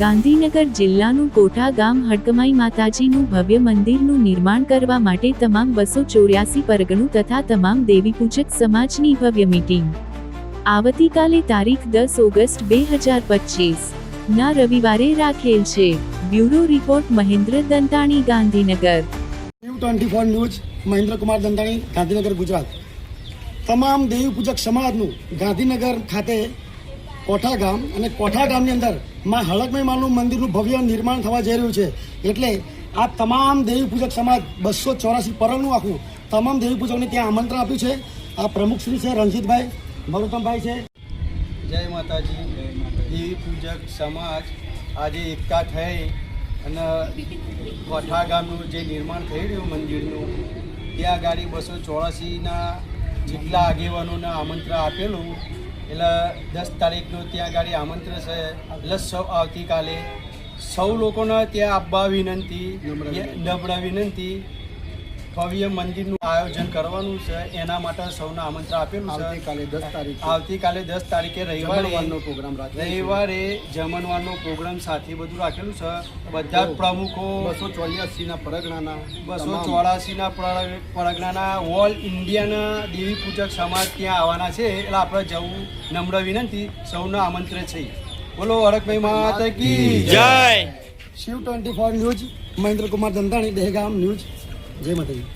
ગાંધીનગર જિલ્લાનું કોઠા ગામ હડકમાઈ માતાજીનું ભવ્ય મંદિરનું નિર્માણ કરવા માટે તમામ 284 પરગણું તથા તમામ દેવીપૂજક સમાજની ભવ્ય મીટિંગ આવતીકાલે તારીખ 10 ઓગસ્ટ 2025 ના રવિવારે રાખેલ છે। Bureau report Mahendra Dantani, Gandhinagar. New24 news, Mahendra Kumar Dantani, Gandhinagar, Gujarat. તમામ દેવીપૂજક સમાજનું ગાંધીનગર ખાતે કોઠા ગામ અને કોઠા ગામની અંદર માં હડકમાઈ માનું મંદિરનું ભવ્ય નિર્માણ થવા જઈ રહ્યું છે। એટલે આ તમામ દેવીપૂજક સમાજ 284 પરગનું આખું તમામ દેવીપૂજકોને ત્યાં આમંત્રણ આપ્યું છે। આ પ્રમુખ શ્રી છે રણજીતભાઈ, નરોત્તમભાઈ છે। જય માતાજી। દેવીપૂજક સમાજ આજે એકતા થઈ અને કોઠા ગામનું જે નિર્માણ થઈ રહ્યું મંદિરનું, ત્યાં ગાડી 284ના જેટલા આગેવાનોને આમંત્રણ આપેલું। એટલે 10 તારીખનું ત્યાં ગાડી આમંત્રણ છે। એટલે આવતીકાલે સૌ લોકોને ત્યાં આવવા વિનંતી, નમ્ર વિનંતી। ભવ્ય મંદિરનું આયોજન કરવાનું છે, એના માટે સૌને આમંત્રણ આપેલું છે। આવતીકાલે 10 તારીખે રવિવારે જમણવારનો પ્રોગ્રામ સાથે બધું રાખેલું છે। બધા જ પ્રમુખો 284ના પરગણાના 284ના પરગણાના ઓલ ઇન્ડિયાના દેવીપૂજક સમાજ ત્યાં આવવાના છે। એટલે આપણે જવું નમ્ર વિનંતી, સૌને આમંત્રણ છે। બોલો હડકમાઈ માતા કી જય। Shiv 24 news, Mahendra Kumar Dantani, Dahegam news. જય માતાજી।